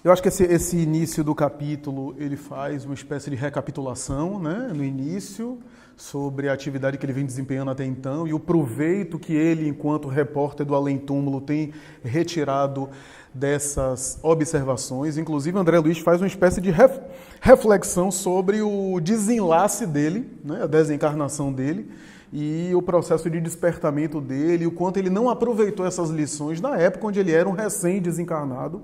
Eu acho que esse início do capítulo, ele faz uma espécie de recapitulação, né, no início, sobre a atividade que ele vem desempenhando até então e o proveito que ele, enquanto repórter do Além-Túmulo, tem retirado dessas observações. Inclusive, André Luiz faz uma espécie de reflexão sobre o desenlace dele, né, a desencarnação dele, e o processo de despertamento dele, o quanto ele não aproveitou essas lições na época onde ele era um recém-desencarnado,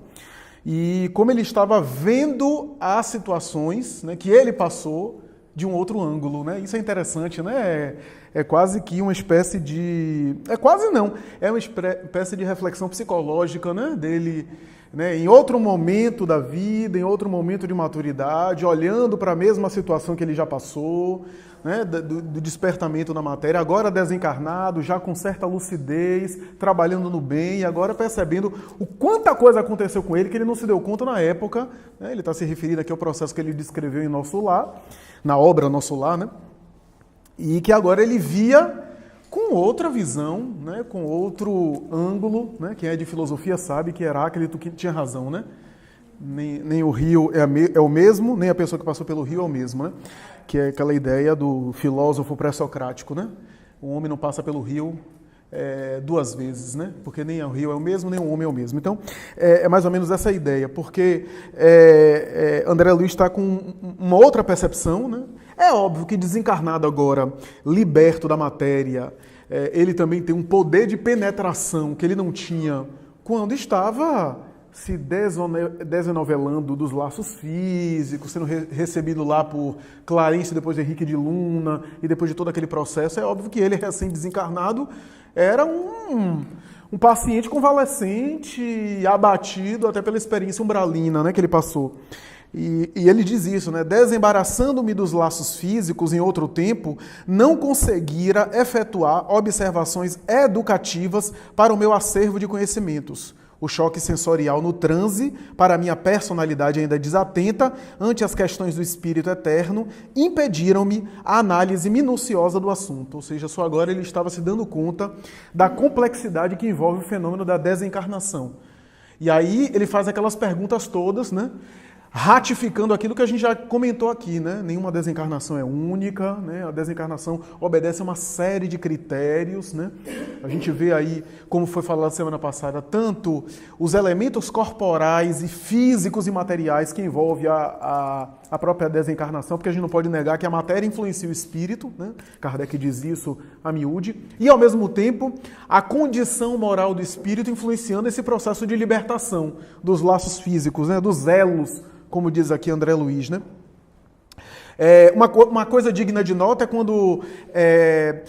e como ele estava vendo as situações, né, que ele passou de um outro ângulo, né? Isso é interessante, né? É quase que uma espécie de... É quase não, é uma espécie de reflexão psicológica, né, dele, né, em outro momento da vida, em outro momento de maturidade, olhando para a mesma situação que ele já passou, né, do despertamento na matéria, agora desencarnado, já com certa lucidez, trabalhando no bem, e agora percebendo o quanta coisa aconteceu com ele que ele não se deu conta na época, né? Ele está se referindo aqui ao processo que ele descreveu em Nosso Lar, na obra Nosso Lar, né? E que agora ele via com outra visão, né, com outro ângulo, né? Quem é de filosofia sabe que Heráclito tinha razão, né? Nem o rio é o mesmo, nem a pessoa que passou pelo rio é o mesmo, né? Que é aquela ideia do filósofo pré-socrático, né? O homem não passa pelo rio duas vezes, né? Porque nem o rio é o mesmo, nem o homem é o mesmo. Então, é mais ou menos essa ideia, porque André Luiz está com uma outra percepção, né? É óbvio que desencarnado agora, liberto da matéria, ele também tem um poder de penetração que ele não tinha quando estava se desenovelando dos laços físicos, sendo recebido lá por Clarence, depois de Henrique de Luna, e depois de todo aquele processo. É óbvio que ele, recém-desencarnado, era um paciente convalescente, abatido até pela experiência umbralina, né, que ele passou. E ele diz isso, né? Desembaraçando-me dos laços físicos em outro tempo, não conseguira efetuar observações educativas para o meu acervo de conhecimentos. O choque sensorial no transe, para a minha personalidade ainda desatenta ante as questões do espírito eterno, impediram-me a análise minuciosa do assunto. Ou seja, só agora ele estava se dando conta da complexidade que envolve o fenômeno da desencarnação. E aí ele faz aquelas perguntas todas, né? Ratificando aquilo que a gente já comentou aqui, né? Nenhuma desencarnação é única, né? A desencarnação obedece a uma série de critérios, né? A gente vê aí, como foi falado semana passada, tanto os elementos corporais e físicos e materiais que envolvem a própria desencarnação, porque a gente não pode negar que a matéria influencia o espírito, né? Kardec diz isso a miúde, e ao mesmo tempo a condição moral do espírito influenciando esse processo de libertação dos laços físicos, né? Dos elos, como diz aqui André Luiz, né? Uma coisa digna de nota é quando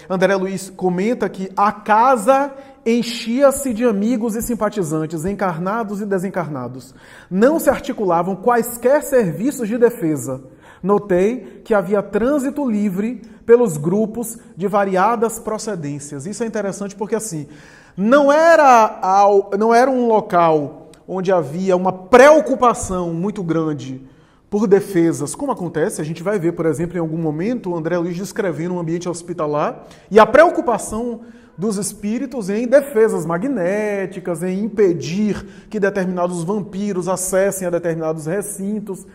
André Luiz comenta que a casa enchia-se de amigos e simpatizantes, encarnados e desencarnados. Não se articulavam quaisquer serviços de defesa. Notei que havia trânsito livre pelos grupos de variadas procedências. Isso é interessante porque, assim, não era um local onde havia uma preocupação muito grande por defesas, como acontece, a gente vai ver, por exemplo, em algum momento, o André Luiz descrevendo um ambiente hospitalar e a preocupação dos espíritos em defesas magnéticas, em impedir que determinados vampiros acessem a determinados recintos.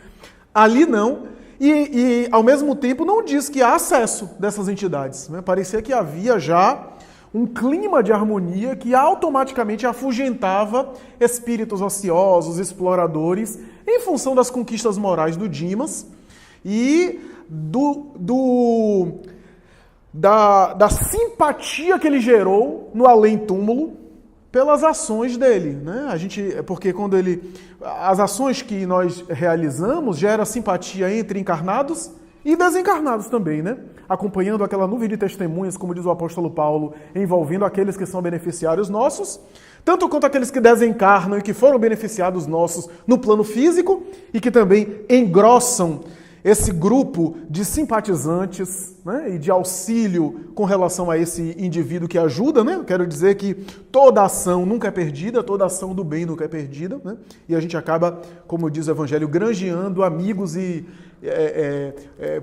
Ali não, e ao mesmo tempo não diz que há acesso dessas entidades, né? Parecia que havia já um clima de harmonia que automaticamente afugentava espíritos ociosos, exploradores, em função das conquistas morais do Dimas e da simpatia que ele gerou no além-túmulo pelas ações dele, né? Porque as ações que nós realizamos gera simpatia entre encarnados e desencarnados também, né? Acompanhando aquela nuvem de testemunhas, como diz o apóstolo Paulo, envolvendo aqueles que são beneficiários nossos, tanto quanto aqueles que desencarnam e que foram beneficiados nossos no plano físico e que também engrossam esse grupo de simpatizantes, né, e de auxílio com relação a esse indivíduo que ajuda, né? Eu quero dizer que toda ação nunca é perdida, toda ação do bem nunca é perdida, né? E a gente acaba, como diz o Evangelho, granjeando amigos e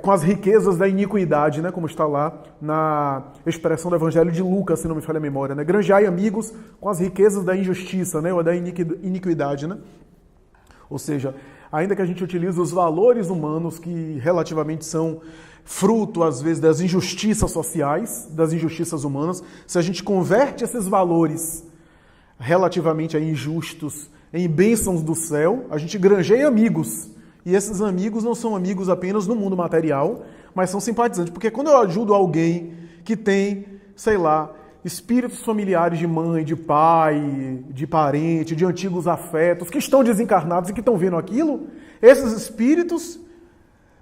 com as riquezas da iniquidade, né? Como está lá na expressão do Evangelho de Lucas, se não me falha a memória, né? Granjeai amigos com as riquezas da injustiça, né? Ou da iniquidade, né? Ou seja, ainda que a gente utilize os valores humanos que relativamente são fruto, às vezes, das injustiças sociais, das injustiças humanas, se a gente converte esses valores relativamente a injustos em bênçãos do céu, a gente granjeia amigos. E esses amigos não são amigos apenas no mundo material, mas são simpatizantes. Porque quando eu ajudo alguém que tem, sei lá, espíritos familiares de mãe, de pai, de parente, de antigos afetos, que estão desencarnados e que estão vendo aquilo, esses espíritos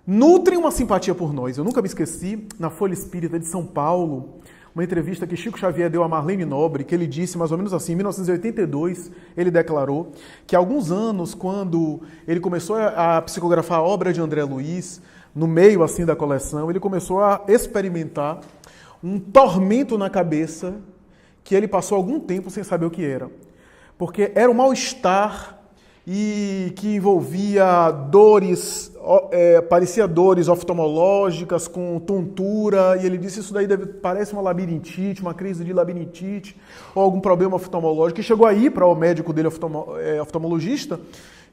nutrem uma simpatia por nós. Eu nunca me esqueci, na Folha Espírita de São Paulo, uma entrevista que Chico Xavier deu a Marlene Nobre, que ele disse mais ou menos assim, em 1982, ele declarou que há alguns anos, quando ele começou a psicografar a obra de André Luiz, no meio assim da coleção, ele começou a experimentar um tormento na cabeça que ele passou algum tempo sem saber o que era. Porque era um mal-estar e que envolvia dores, parecia dores oftalmológicas com tontura, e ele disse isso daí parece uma labirintite, uma crise de labirintite, ou algum problema oftalmológico, e chegou aí para o médico dele, oftalmologista,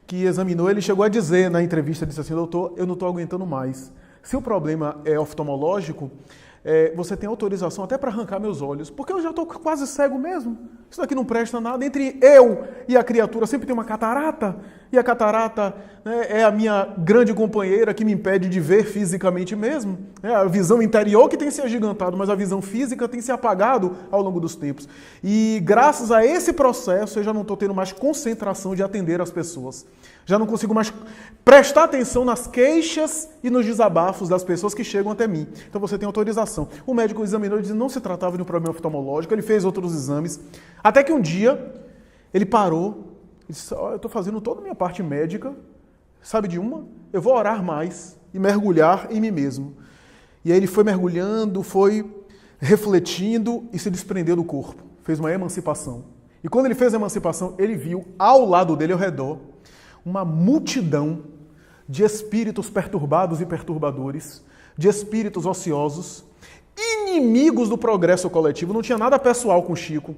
que examinou, ele chegou a dizer na entrevista, disse assim, doutor, eu não estou aguentando mais. Se o problema é oftalmológico, você tem autorização até para arrancar meus olhos, porque eu já estou quase cego mesmo. Isso daqui não presta nada. Entre eu e a criatura sempre tem uma catarata, e a catarata, né, é a minha grande companheira que me impede de ver fisicamente mesmo. É a visão interior que tem se agigantado, mas a visão física tem se apagado ao longo dos tempos. E graças a esse processo eu já não estou tendo mais concentração de atender as pessoas. Já não consigo mais prestar atenção nas queixas e nos desabafos das pessoas que chegam até mim. Então você tem autorização. O médico examinou e disse que não se tratava de um problema oftalmológico, ele fez outros exames. Até que um dia ele parou e disse, eu estou fazendo toda a minha parte médica, sabe de uma? Eu vou orar mais e mergulhar em mim mesmo. E aí ele foi mergulhando, foi refletindo e se desprendeu do corpo. Fez uma emancipação. E quando ele fez a emancipação, ele viu ao lado dele, ao redor, uma multidão de espíritos perturbados e perturbadores, de espíritos ociosos, inimigos do progresso coletivo, não tinha nada pessoal com Chico.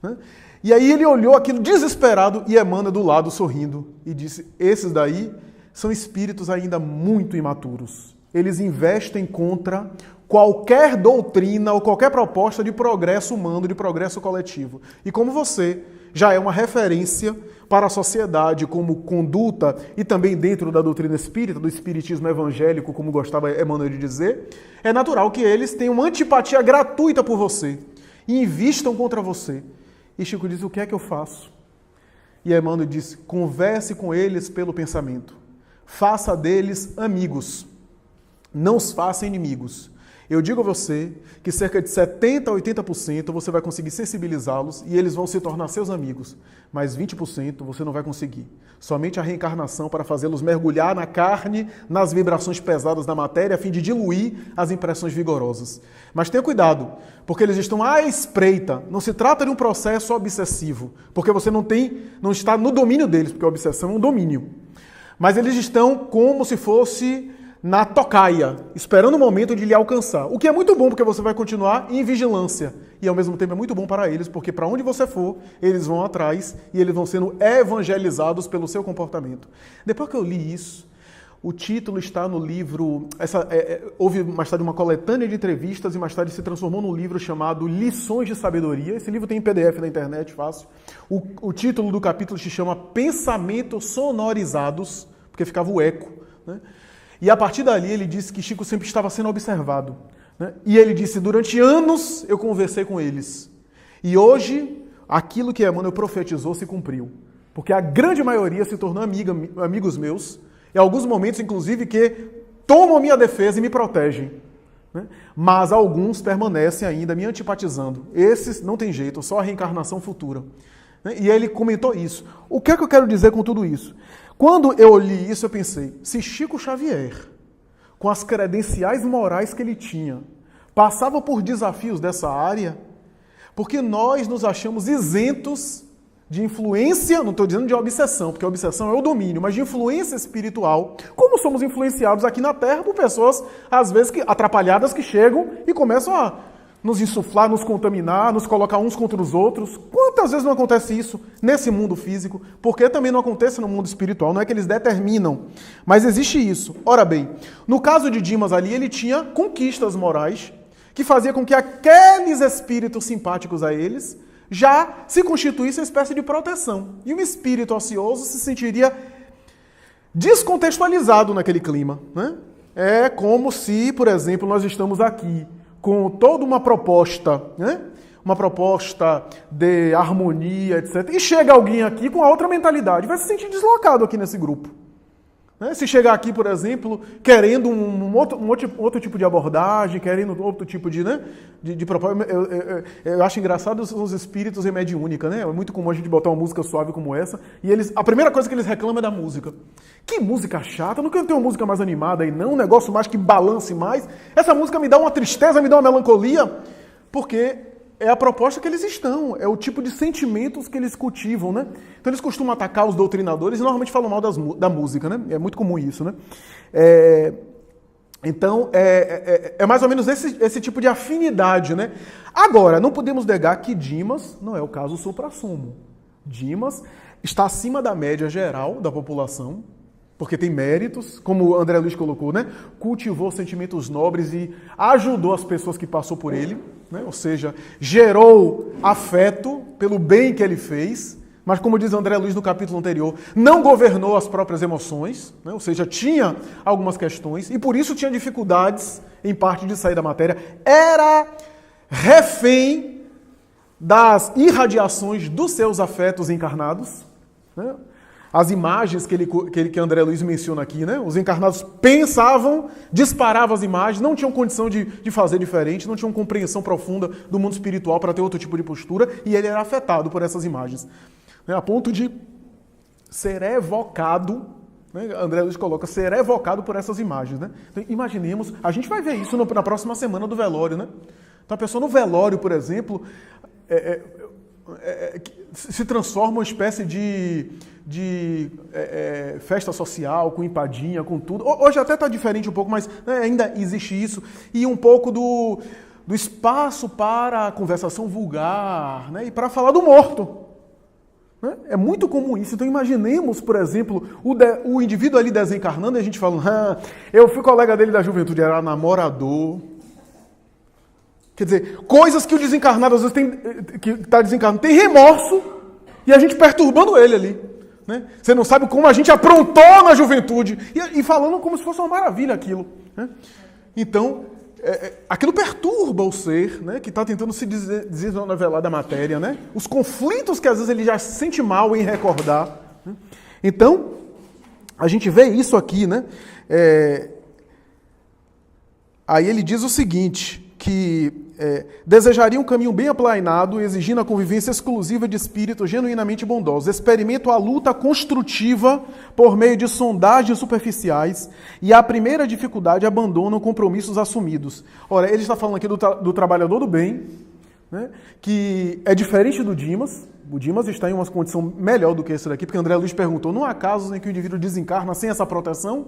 Né? E aí ele olhou aquilo desesperado e Emmanuel do lado sorrindo e disse, esses daí são espíritos ainda muito imaturos. Eles investem contra qualquer doutrina ou qualquer proposta de progresso humano, de progresso coletivo. E como você já é uma referência para a sociedade como conduta e também dentro da doutrina espírita, do espiritismo evangélico, como gostava Emmanuel de dizer, é natural que eles tenham uma antipatia gratuita por você e invistam contra você. E Chico diz, o que é que eu faço? E Emmanuel diz, converse com eles pelo pensamento. Faça deles amigos. Não os faça inimigos. Eu digo a você que cerca de 70% a 80% você vai conseguir sensibilizá-los e eles vão se tornar seus amigos. Mas 20% você não vai conseguir. Somente a reencarnação para fazê-los mergulhar na carne, nas vibrações pesadas da matéria, a fim de diluir as impressões vigorosas. Mas tenha cuidado, porque eles estão à espreita. Não se trata de um processo obsessivo, porque você não está no domínio deles, porque a obsessão é um domínio. Mas eles estão como se fosse na tocaia, esperando o momento de lhe alcançar. O que é muito bom, porque você vai continuar em vigilância. E ao mesmo tempo é muito bom para eles, porque para onde você for, eles vão atrás e eles vão sendo evangelizados pelo seu comportamento. Depois que eu li isso, o título está no livro... houve mais tarde uma coletânea de entrevistas e mais tarde se transformou num livro chamado Lições de Sabedoria. Esse livro tem em PDF na internet, fácil. O título do capítulo se chama Pensamentos Sonorizados, porque ficava o eco, né? E a partir dali ele disse que Chico sempre estava sendo observado. Né? E ele disse, durante anos eu conversei com eles. E hoje, aquilo que Emmanuel profetizou se cumpriu. Porque a grande maioria se tornou amigos meus. Em alguns momentos, inclusive, que tomam a minha defesa e me protegem. Né? Mas alguns permanecem ainda me antipatizando. Esses não tem jeito, só a reencarnação futura. Né? E ele comentou isso. O que é que eu quero dizer com tudo isso? Quando eu li isso, eu pensei, se Chico Xavier, com as credenciais morais que ele tinha, passava por desafios dessa área, porque nós nos achamos isentos de influência, não estou dizendo de obsessão, porque a obsessão é o domínio, mas de influência espiritual, como somos influenciados aqui na Terra por pessoas, às vezes, atrapalhadas que chegam e começam a nos insuflar, nos contaminar, nos colocar uns contra os outros. Quantas vezes não acontece isso nesse mundo físico? Porque também não acontece no mundo espiritual, não é que eles determinam, mas existe isso. Ora bem, no caso de Dimas ali, ele tinha conquistas morais que fazia com que aqueles espíritos simpáticos a eles já se constituísse uma espécie de proteção. E um espírito ocioso se sentiria descontextualizado naquele clima, né? É como se, por exemplo, nós estamos aqui com toda uma proposta, né? Uma proposta de harmonia, etc. E chega alguém aqui com a outra mentalidade, vai se sentir deslocado aqui nesse grupo. Né? Se chegar aqui, por exemplo, querendo um outro tipo de abordagem, querendo outro tipo de, né, de proposta. Eu acho engraçado os espíritos em mediúnica, né? É muito comum a gente botar uma música suave como essa, e a primeira coisa que eles reclamam é da música. Que música chata, não quero ter uma música mais animada aí não, um negócio mais que balance mais. Essa música me dá uma tristeza, me dá uma melancolia, porque é a proposta que eles estão, é o tipo de sentimentos que eles cultivam, né? Então eles costumam atacar os doutrinadores e normalmente falam mal da música, né? É muito comum isso, né? Então, é mais ou menos esse tipo de afinidade, né? Agora, não podemos negar que Dimas não é o caso suprassumo. Dimas está acima da média geral da população, porque tem méritos, como o André Luiz colocou, né? Cultivou sentimentos nobres e ajudou as pessoas que passou por ele, né? Ou seja, gerou afeto pelo bem que ele fez, mas como diz André Luiz no capítulo anterior, não governou as próprias emoções, né? Ou seja, tinha algumas questões e por isso tinha dificuldades, em parte, de sair da matéria. Era refém das irradiações dos seus afetos encarnados, né? As imagens que André Luiz menciona aqui, né? Os encarnados pensavam, disparavam as imagens, não tinham condição de fazer diferente, não tinham compreensão profunda do mundo espiritual para ter outro tipo de postura, e ele era afetado por essas imagens, né? A ponto de ser evocado, né? André Luiz coloca, ser evocado por essas imagens, né? Então, imaginemos, a gente vai ver isso na próxima semana do velório, né? Então a pessoa no velório, por exemplo, se transforma uma espécie de festa social, com empadinha, com tudo. Hoje até está diferente um pouco, mas, né, ainda existe isso. E um pouco do espaço para a conversação vulgar, né, e para falar do morto. Né? É muito comum isso. Então imaginemos, por exemplo, o indivíduo ali desencarnando e a gente fala, eu fui colega dele da juventude, era namorador. Quer dizer, coisas que o desencarnado às vezes que está desencarnado tem remorso e a gente perturbando ele ali. Né? Você não sabe como a gente aprontou na juventude e falando como se fosse uma maravilha aquilo. Né? Então, aquilo perturba o ser, né, que está tentando se desnovelar da matéria. Né? Os conflitos que às vezes ele já se sente mal em recordar. Né? Então, a gente vê isso aqui. Né? Aí ele diz o seguinte, que desejaria um caminho bem aplainado, exigindo a convivência exclusiva de espíritos genuinamente bondosos. Experimento a luta construtiva por meio de sondagens superficiais e, à primeira dificuldade, abandonam compromissos assumidos. Ora, ele está falando aqui do trabalhador do bem, né, que é diferente do Dimas. O Dimas está em uma condição melhor do que esse daqui, porque André Luiz perguntou, não há casos em que o indivíduo desencarna sem essa proteção?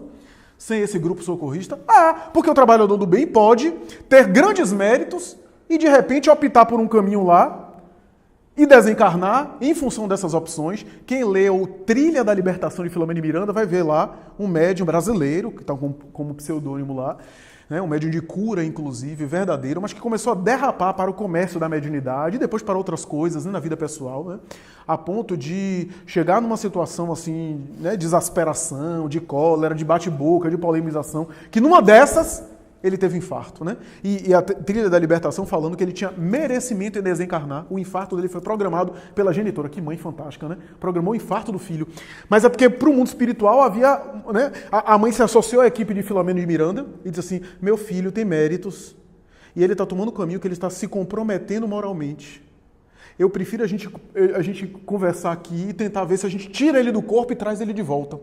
Sem esse grupo socorrista? Porque o trabalhador do bem pode ter grandes méritos e, de repente, optar por um caminho lá e desencarnar em função dessas opções. Quem leu Trilha da Libertação de Filomeno de Miranda vai ver lá um médium brasileiro, que está como pseudônimo lá, né, um médium de cura, inclusive, verdadeiro, mas que começou a derrapar para o comércio da mediunidade e depois para outras coisas, né, na vida pessoal, né, a ponto de chegar numa situação assim, né, de exasperação, de cólera, de bate-boca, de polemização, que numa dessas ele teve infarto. Né? E a Trilha da Libertação falando que ele tinha merecimento em desencarnar, o infarto dele foi programado pela genitora, que mãe fantástica, né? Programou o infarto do filho. Mas é porque para o mundo espiritual havia, né, a mãe se associou à equipe de Filomeno de Miranda e disse assim, meu filho tem méritos e ele está tomando o caminho que ele está se comprometendo moralmente. Eu prefiro a gente conversar aqui e tentar ver se a gente tira ele do corpo e traz ele de volta,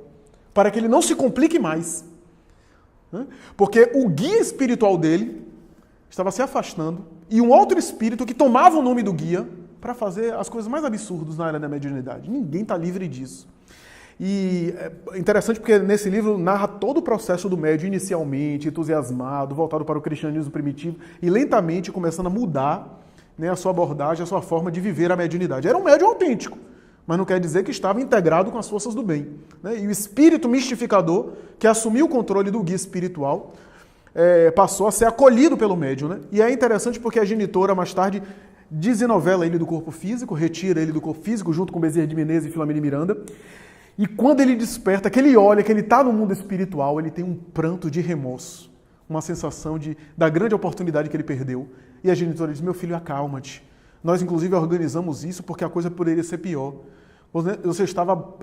para que ele não se complique mais. Porque o guia espiritual dele estava se afastando e um outro espírito que tomava o nome do guia para fazer as coisas mais absurdas na área da mediunidade. Ninguém está livre disso. E é interessante porque nesse livro narra todo o processo do médium inicialmente, entusiasmado, voltado para o cristianismo primitivo e lentamente começando a mudar né, a sua abordagem, a sua forma de viver a mediunidade. Era um médium autêntico, mas não quer dizer que estava integrado com as forças do bem, né? E o espírito mistificador, que assumiu o controle do guia espiritual, passou a ser acolhido pelo médium, né? E é interessante porque a genitora, mais tarde, desenovela ele do corpo físico, retira ele do corpo físico, junto com Bezerra de Menezes e Filomena Miranda. E quando ele desperta, que ele olha, que ele está no mundo espiritual, ele tem um pranto de remorso, uma sensação da grande oportunidade que ele perdeu. E a genitora diz, meu filho, acalma-te. Nós, inclusive, organizamos isso porque a coisa poderia ser pior. Você estava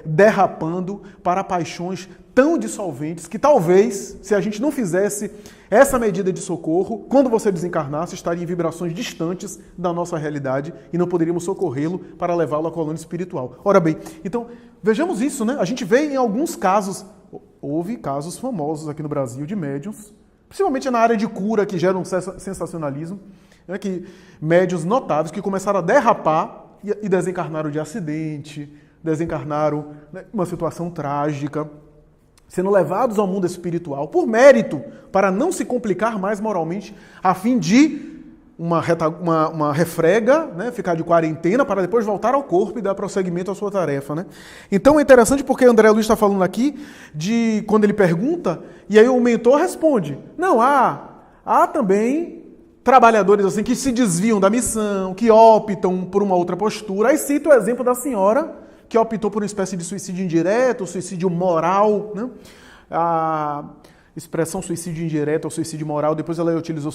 derrapando para paixões tão dissolventes que talvez, se a gente não fizesse essa medida de socorro, quando você desencarnasse, estaria em vibrações distantes da nossa realidade e não poderíamos socorrê-lo para levá-lo à colônia espiritual. Ora bem, então, vejamos isso, né? A gente vê em alguns casos, houve casos famosos aqui no Brasil de médiuns, principalmente na área de cura, que gera um sensacionalismo, né? Que médiuns notáveis que começaram a derrapar e desencarnaram de acidente, desencarnaram, né, uma situação trágica, sendo levados ao mundo espiritual por mérito, para não se complicar mais moralmente, a fim de uma refrega, né, ficar de quarentena, para depois voltar ao corpo e dar prosseguimento à sua tarefa. Né? Então é interessante porque André Luiz está falando aqui de quando ele pergunta, e aí o mentor responde, não, há também trabalhadores assim que se desviam da missão, que optam por uma outra postura. Aí cito o exemplo da senhora, que optou por uma espécie de suicídio indireto, suicídio moral, né? A expressão suicídio indireto ou suicídio moral, depois ela utilizou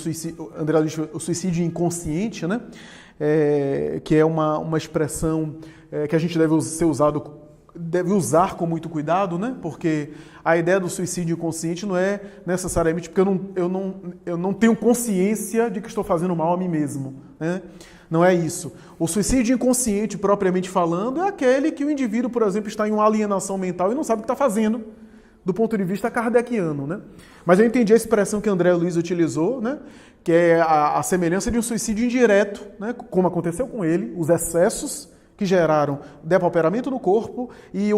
o suicídio inconsciente, né? Que é uma expressão que a gente deve usar com muito cuidado, né? Porque a ideia do suicídio inconsciente não é necessariamente porque eu não tenho consciência de que estou fazendo mal a mim mesmo, né? Não é isso. O suicídio inconsciente, propriamente falando, é aquele que o indivíduo, por exemplo, está em uma alienação mental e não sabe o que está fazendo, do ponto de vista kardeciano, né? Mas eu entendi a expressão que André Luiz utilizou, né? Que é a semelhança de um suicídio indireto, né? Como aconteceu com ele, os excessos que geraram depauperamento do corpo e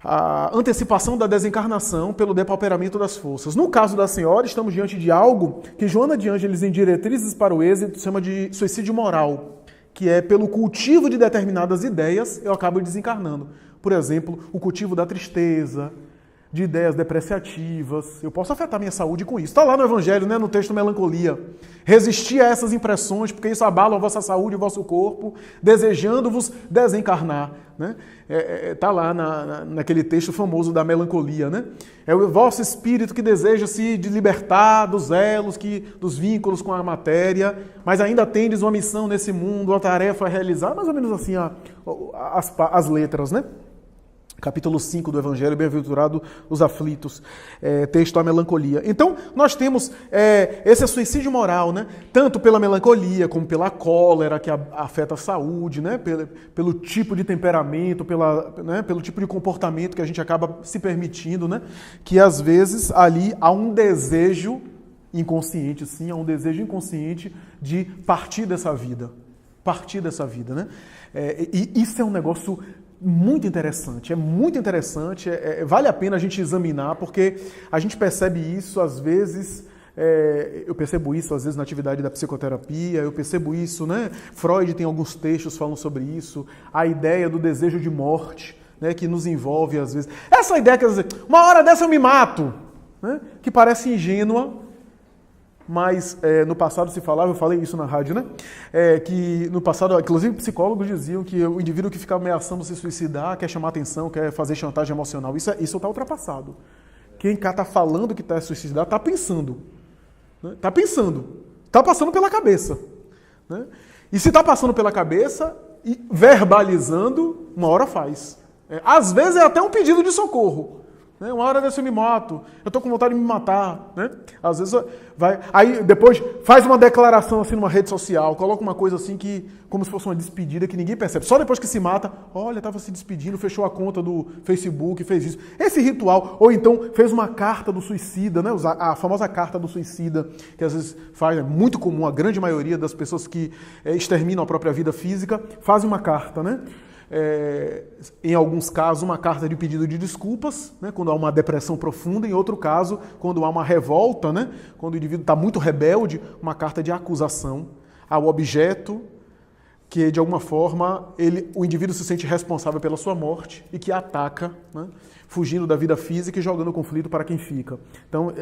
a antecipação da desencarnação pelo depauperamento das forças. No caso da senhora, estamos diante de algo que Joana de Ângeles, em Diretrizes para o Êxito, chama de suicídio moral, que é pelo cultivo de determinadas ideias eu acabo desencarnando. Por exemplo, o cultivo da tristeza, de ideias depreciativas. Eu posso afetar minha saúde com isso. Está lá no Evangelho, né, no texto Melancolia. Resistir a essas impressões, porque isso abala a vossa saúde e o vosso corpo, desejando-vos desencarnar. Né? Está lá naquele texto famoso da melancolia. Né? É o vosso espírito que deseja se libertar dos elos, dos vínculos com a matéria, mas ainda tendes uma missão nesse mundo, uma tarefa a realizar, mais ou menos assim as letras, né? Capítulo 5 do Evangelho, bem-aventurado os aflitos, texto A Melancolia. Então, nós temos esse suicídio moral, né? Tanto pela melancolia, como pela cólera, que afeta a saúde, né? Pelo tipo de temperamento, pelo tipo de comportamento que a gente acaba se permitindo, né? Que às vezes ali há um desejo inconsciente, sim, há um desejo inconsciente de partir dessa vida. Né? E isso é um negócio muito interessante, vale a pena a gente examinar, porque a gente percebe isso às vezes, eu percebo isso às vezes na atividade da psicoterapia, eu percebo isso, né? Freud tem alguns textos falando sobre isso, a ideia do desejo de morte, né, que nos envolve às vezes. Essa ideia, quer dizer, uma hora dessa eu me mato, né, que parece ingênua, mas no passado se falava, eu falei isso na rádio, né? Que no passado, inclusive psicólogos diziam que o indivíduo que fica ameaçando se suicidar, quer chamar atenção, quer fazer chantagem emocional, isso está ultrapassado. Quem cá está falando que está suicidar, está pensando. Está pensando. Está passando pela cabeça. Né? E se está passando pela cabeça, e verbalizando, uma hora faz. Às vezes é até um pedido de socorro. Uma hora dessa eu me mato, eu estou com vontade de me matar, né? Às vezes vai, aí depois faz uma declaração assim numa rede social, coloca uma coisa assim que como se fosse uma despedida que ninguém percebe. Só depois que se mata, olha, estava se despedindo, fechou a conta do Facebook, fez isso. Esse ritual, ou então fez uma carta do suicida, né? A famosa carta do suicida, que às vezes faz, é muito comum, a grande maioria das pessoas que exterminam a própria vida física, fazem uma carta, né? em alguns casos, uma carta de pedido de desculpas, né, quando há uma depressão profunda. Em outro caso, quando há uma revolta, né, quando o indivíduo está muito rebelde, uma carta de acusação ao objeto que, de alguma forma, o indivíduo se sente responsável pela sua morte e que ataca, né, fugindo da vida física e jogando o conflito para quem fica. Então,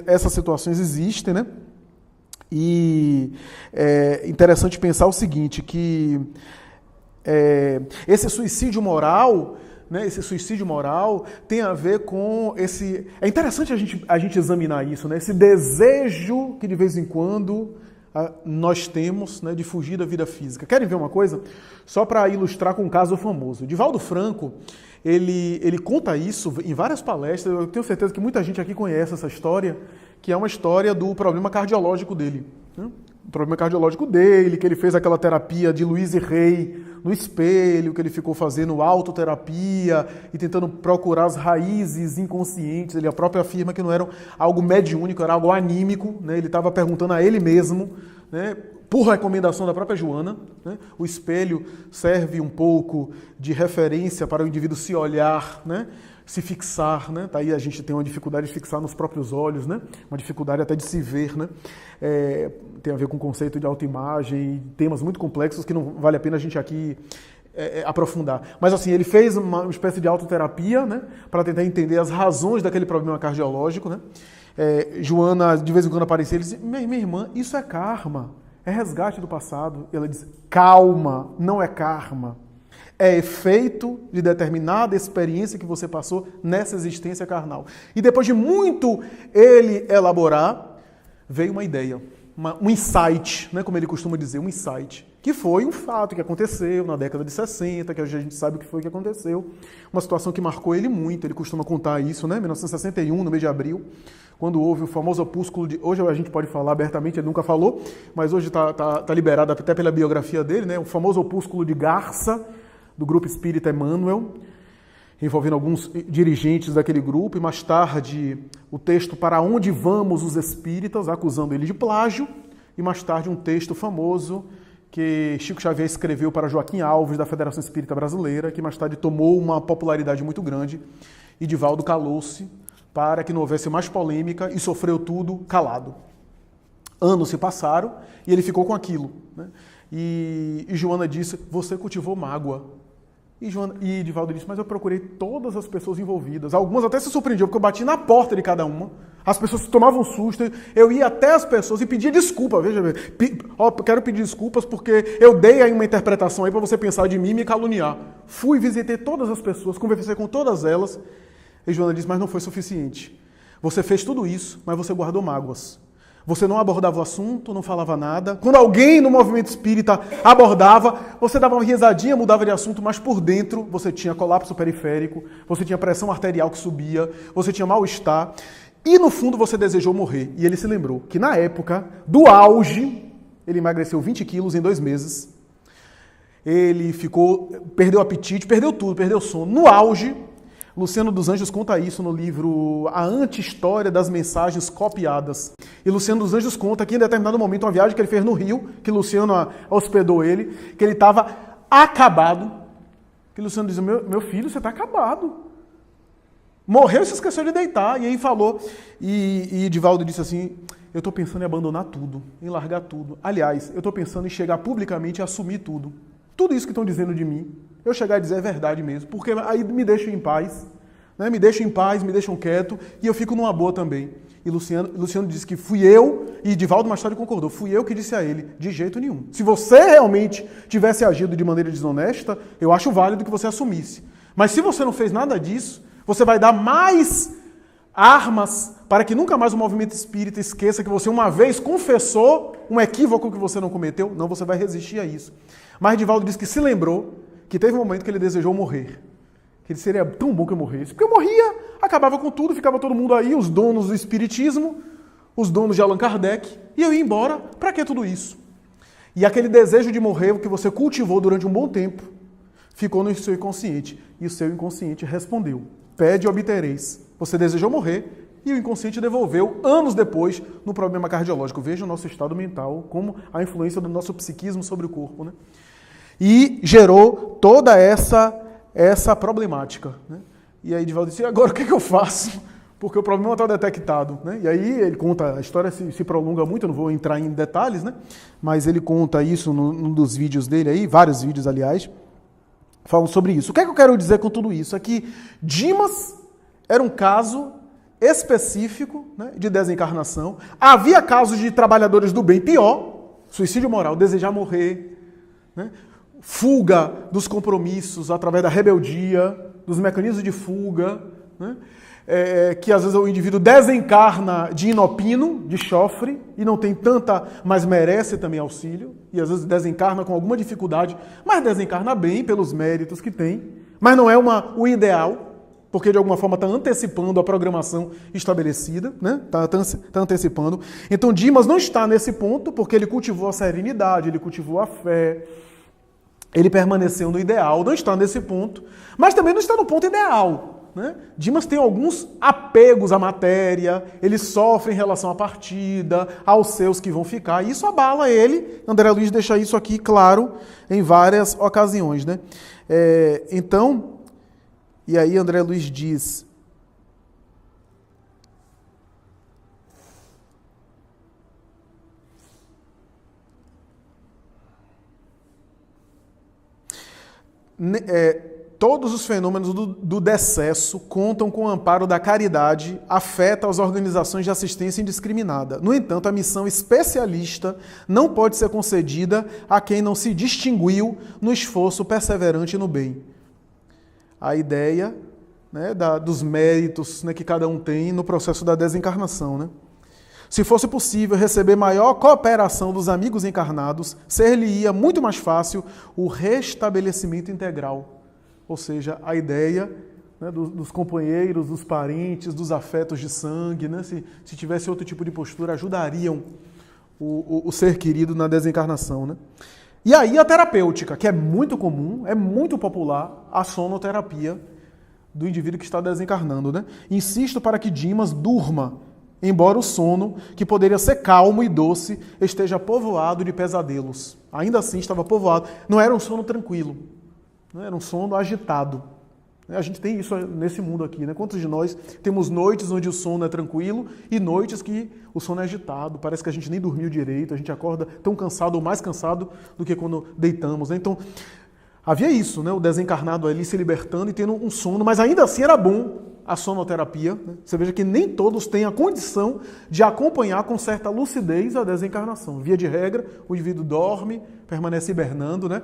essas situações existem, né? E é interessante pensar o seguinte, que esse suicídio moral, né, esse suicídio moral tem a ver com esse... É interessante a gente examinar isso, né, esse desejo que de vez em quando nós temos, né, de fugir da vida física. Querem ver uma coisa? Só para ilustrar com um caso famoso. Divaldo Franco, ele conta isso em várias palestras. Eu tenho certeza que muita gente aqui conhece essa história, que é uma história do problema cardiológico dele. Né? O problema cardiológico dele, que ele fez aquela terapia de Louise Hay no espelho, que ele ficou fazendo autoterapia e tentando procurar as raízes inconscientes. Ele próprio afirma que não era algo mediúnico, era algo anímico. Né? Ele estava perguntando a ele mesmo, né, por recomendação da própria Joana. Né? O espelho serve um pouco de referência para o indivíduo se olhar, né? Se fixar, né? Daí a gente tem uma dificuldade de fixar nos próprios olhos, né? Uma dificuldade até de se ver, né? Tem a ver com o conceito de autoimagem, temas muito complexos que não vale a pena a gente aqui aprofundar. Mas assim, ele fez uma espécie de autoterapia, né? Para tentar entender as razões daquele problema cardiológico, né? Joana, de vez em quando aparecia, ele disse: minha irmã, isso é karma, é resgate do passado. E ela diz: calma, não é karma. É efeito de determinada experiência que você passou nessa existência carnal. E depois de muito ele elaborar, veio uma ideia, um insight, né, como ele costuma dizer, um insight, que foi um fato que aconteceu na década de 60, que a gente sabe o que foi que aconteceu, uma situação que marcou ele muito. Ele costuma contar isso, né, 1961, no mês de abril, quando houve o famoso opúsculo de... Hoje a gente pode falar abertamente, ele nunca falou, mas hoje está liberado até pela biografia dele, né, o famoso opúsculo de Garça, do Grupo Espírita Emmanuel, envolvendo alguns dirigentes daquele grupo, e mais tarde o texto Para Onde Vamos os Espíritas, acusando ele de plágio, e mais tarde um texto famoso que Chico Xavier escreveu para Joaquim Alves, da Federação Espírita Brasileira, que mais tarde tomou uma popularidade muito grande, e Divaldo calou-se para que não houvesse mais polêmica e sofreu tudo calado. Anos se passaram e ele ficou com aquilo, né? E Joana disse: você cultivou mágoa. E Divaldo disse: mas eu procurei todas as pessoas envolvidas. Algumas até se surpreendiam, porque eu bati na porta de cada uma. As pessoas tomavam susto. Eu ia até as pessoas e pedia desculpa. Veja bem, quero pedir desculpas porque eu dei aí uma interpretação aí para você pensar de mim e me caluniar. Fui, visitei todas as pessoas, conversei com todas elas. E Joana disse: mas não foi suficiente. Você fez tudo isso, mas você guardou mágoas. Você não abordava o assunto, não falava nada. Quando alguém no movimento espírita abordava, você dava uma risadinha, mudava de assunto, mas por dentro você tinha colapso periférico, você tinha pressão arterial que subia, você tinha mal-estar e no fundo você desejou morrer. E ele se lembrou que na época do auge, ele emagreceu 20 quilos em 2 meses, ele perdeu apetite, perdeu tudo, perdeu sono. No auge, Luciano dos Anjos conta isso no livro A Anti-História das Mensagens Copiadas. E Luciano dos Anjos conta que em determinado momento, uma viagem que ele fez no Rio, que Luciano hospedou ele, que ele estava acabado. Que Luciano diz: meu filho, você está acabado. Morreu e se esqueceu de deitar. E aí falou, e Divaldo disse assim: eu estou pensando em abandonar tudo, em largar tudo. Aliás, eu estou pensando em chegar publicamente e assumir tudo. Tudo isso que estão dizendo de mim, eu chegar a dizer é verdade mesmo, porque aí me deixam em paz, né? Me deixam em paz, me deixam quieto, e eu fico numa boa também. E Luciano disse que fui eu, e Divaldo mais tarde concordou, fui eu que disse a ele: de jeito nenhum. Se você realmente tivesse agido de maneira desonesta, eu acho válido que você assumisse. Mas se você não fez nada disso, você vai dar mais armas para que nunca mais o movimento espírita esqueça que você uma vez confessou um equívoco que você não cometeu. Não, você vai resistir a isso. Mas Divaldo disse que se lembrou que teve um momento que ele desejou morrer. Que ele seria tão bom que eu morresse. Porque eu morria, acabava com tudo, ficava todo mundo aí, os donos do espiritismo, os donos de Allan Kardec, e eu ia embora. Para que tudo isso? E aquele desejo de morrer, que você cultivou durante um bom tempo, ficou no seu inconsciente. E o seu inconsciente respondeu: pede e obtereis. Você desejou morrer, e o inconsciente devolveu, anos depois, no problema cardiológico. Veja o nosso estado mental, como a influência do nosso psiquismo sobre o corpo, né? E gerou toda essa problemática, né? E aí Divaldo disse, agora o que eu faço? Porque o problema está detectado, né? E aí ele conta, a história se prolonga muito, eu não vou entrar em detalhes, né? Mas ele conta isso num dos vídeos dele aí, vários vídeos, aliás, falam sobre isso. O que é que eu quero dizer com tudo isso? É que Dimas era um caso específico, né, de desencarnação. Havia casos de trabalhadores do bem pior, suicídio moral, desejar morrer, né? Fuga dos compromissos através da rebeldia, dos mecanismos de fuga, né? Que às vezes o indivíduo desencarna de inopino, de chofre, e não tem tanta, mas merece também auxílio, e às vezes desencarna com alguma dificuldade, mas desencarna bem pelos méritos que tem, mas não é o ideal, porque de alguma forma está antecipando a programação estabelecida, né? Tá antecipando. Então Dimas não está nesse ponto, porque ele cultivou a serenidade, ele cultivou a fé, ele permaneceu no ideal, não está nesse ponto, mas também não está no ponto ideal, né? Dimas tem alguns apegos à matéria, ele sofre em relação à partida, aos seus que vão ficar, e isso abala ele. André Luiz deixa isso aqui claro em várias ocasiões, né? Então, e aí André Luiz diz... Todos os fenômenos do decesso contam com o amparo da caridade, afeta as organizações de assistência indiscriminada. No entanto, a missão especialista não pode ser concedida a quem não se distinguiu no esforço perseverante no bem. A ideia, né, dos méritos, né, que cada um tem no processo da desencarnação, né? Se fosse possível receber maior cooperação dos amigos encarnados, ser-lhe-ia muito mais fácil o restabelecimento integral. Ou seja, a ideia, né, dos companheiros, dos parentes, dos afetos de sangue, né, se tivesse outro tipo de postura, ajudariam o ser querido na desencarnação, né? E aí a terapêutica, que é muito comum, é muito popular, a sonoterapia do indivíduo que está desencarnando, né? Insisto para que Dimas durma, embora o sono, que poderia ser calmo e doce, esteja povoado de pesadelos. Ainda assim estava povoado. Não era um sono tranquilo, não era um sono agitado. A gente tem isso nesse mundo aqui, né? Quantos de nós temos noites onde o sono é tranquilo e noites que o sono é agitado, parece que a gente nem dormiu direito, a gente acorda tão cansado ou mais cansado do que quando deitamos, né? Então, havia isso, né? O desencarnado ali se libertando e tendo um sono, mas ainda assim era bom a sonoterapia, né? Você veja que nem todos têm a condição de acompanhar com certa lucidez a desencarnação. Via de regra, o indivíduo dorme, permanece hibernando, né?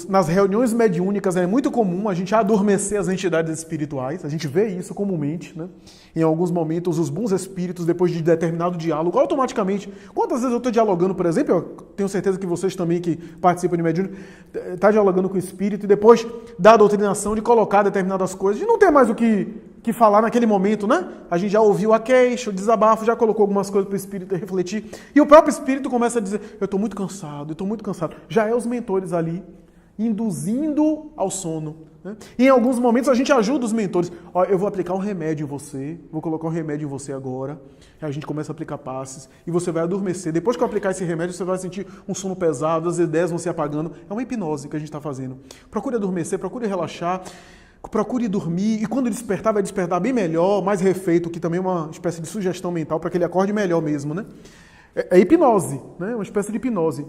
Nas reuniões mediúnicas é muito comum a gente adormecer as entidades espirituais, a gente vê isso comumente, né? Em alguns momentos, os bons espíritos, depois de determinado diálogo, automaticamente, quantas vezes eu estou dialogando, por exemplo, eu tenho certeza que vocês também que participam de mediúnica, está dialogando com o espírito e depois da doutrinação de colocar determinadas coisas, e não tem mais o que falar naquele momento, né? A gente já ouviu a queixa, o desabafo, já colocou algumas coisas para o espírito refletir, e o próprio espírito começa a dizer, eu estou muito cansado. Já é os mentores ali, induzindo ao sono, né? E em alguns momentos a gente ajuda os mentores. Ó, eu vou aplicar um remédio em você, vou colocar um remédio em você agora, aí a gente começa a aplicar passes, e você vai adormecer. Depois que eu aplicar esse remédio, você vai sentir um sono pesado, as ideias vão se apagando. É uma hipnose que a gente está fazendo. Procure adormecer, procure relaxar, procure dormir, e quando despertar, vai despertar bem melhor, mais refeito, que também é uma espécie de sugestão mental para que ele acorde melhor mesmo, né? É hipnose, né? Uma espécie de hipnose.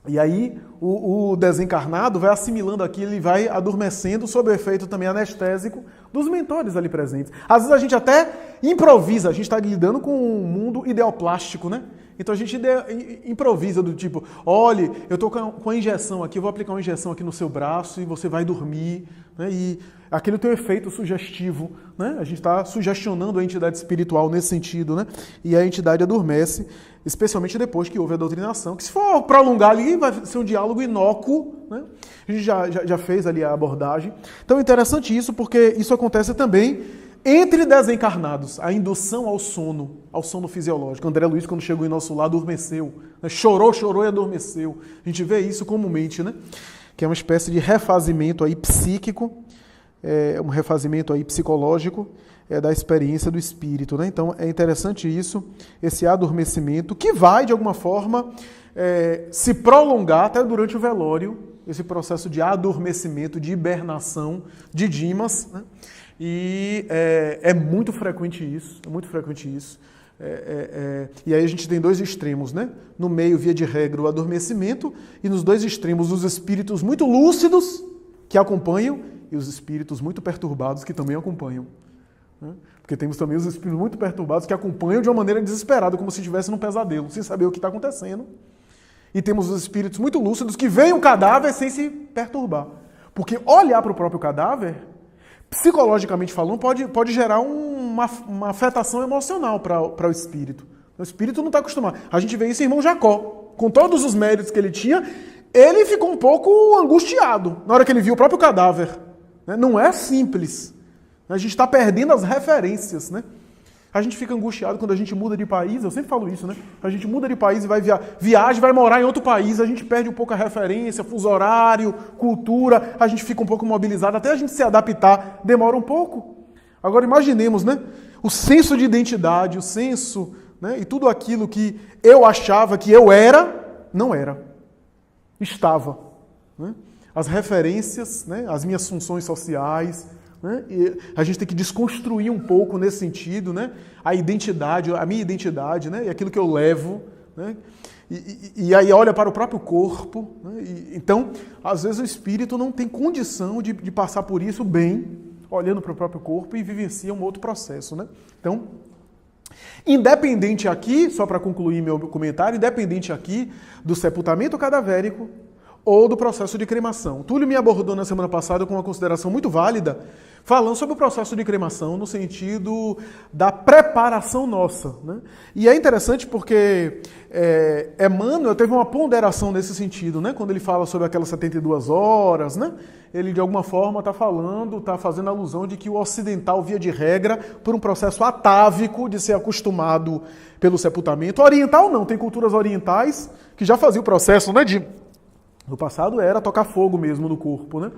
E aí o desencarnado vai assimilando aquilo, ele vai adormecendo sob o efeito também anestésico dos mentores ali presentes. Às vezes a gente até improvisa, a gente está lidando com um mundo ideoplástico, né? Então a gente improvisa do tipo, olha, eu estou com a injeção aqui, eu vou aplicar uma injeção aqui no seu braço e você vai dormir, né? E aquilo tem um efeito sugestivo, né? A gente está sugestionando a entidade espiritual nesse sentido, né? E a entidade adormece, especialmente depois que houve a doutrinação, que se for prolongar ali, vai ser um diálogo inócuo, né? A gente já fez ali a abordagem. Então é interessante isso, porque isso acontece também entre desencarnados, a indução ao sono fisiológico. André Luiz, quando chegou em nosso lar, adormeceu, né? Chorou e adormeceu. A gente vê isso comumente, né? Que é uma espécie de refazimento aí psíquico, um refazimento aí psicológico da experiência do espírito, né? Então é interessante isso, esse adormecimento, que vai, de alguma forma, se prolongar até durante o velório, esse processo de adormecimento, de hibernação de Dimas, né? E é muito frequente isso, E aí a gente tem dois extremos, né? No meio, via de regra, o adormecimento, e nos dois extremos, os espíritos muito lúcidos que acompanham e os espíritos muito perturbados que também acompanham. Né? Porque temos também os espíritos muito perturbados que acompanham de uma maneira desesperada, como se estivesse num pesadelo, sem saber o que está acontecendo. E temos os espíritos muito lúcidos que veem o cadáver sem se perturbar. Porque olhar para o próprio cadáver, psicologicamente falando, pode gerar uma afetação emocional para o espírito. O espírito não está acostumado. A gente vê isso em irmão Jacó. Com todos os méritos que ele tinha, ele ficou um pouco angustiado na hora que ele viu o próprio cadáver. Não é simples. A gente está perdendo as referências, né? A gente fica angustiado quando a gente muda de país, eu sempre falo isso, né? A gente muda de país e vai viaja, vai morar em outro país, a gente perde um pouco a referência, fuso horário, cultura, a gente fica um pouco mobilizado, até a gente se adaptar, demora um pouco. Agora imaginemos, né? O senso de identidade, o senso, né? E tudo aquilo que eu achava que eu era, não era. Estava. Né? As referências, né? As minhas funções sociais, né? E a gente tem que desconstruir um pouco nesse sentido, né? A identidade, a minha identidade, né? E aquilo que eu levo, né? E aí olha para o próprio corpo, né? Então, às vezes o espírito não tem condição de passar por isso bem, olhando para o próprio corpo e vivencia um outro processo, né? Então, independente aqui, só para concluir meu comentário, independente aqui do sepultamento cadavérico ou do processo de cremação. Túlio me abordou na semana passada com uma consideração muito válida, falando sobre o processo de cremação no sentido da preparação nossa. Né? E é interessante porque Emmanuel teve uma ponderação nesse sentido, né? Quando ele fala sobre aquelas 72 horas, né? Ele de alguma forma está fazendo alusão de que o ocidental, via de regra, por um processo atávico de ser acostumado pelo sepultamento, oriental não, tem culturas orientais que já faziam o processo, né, no passado era tocar fogo mesmo no corpo, né?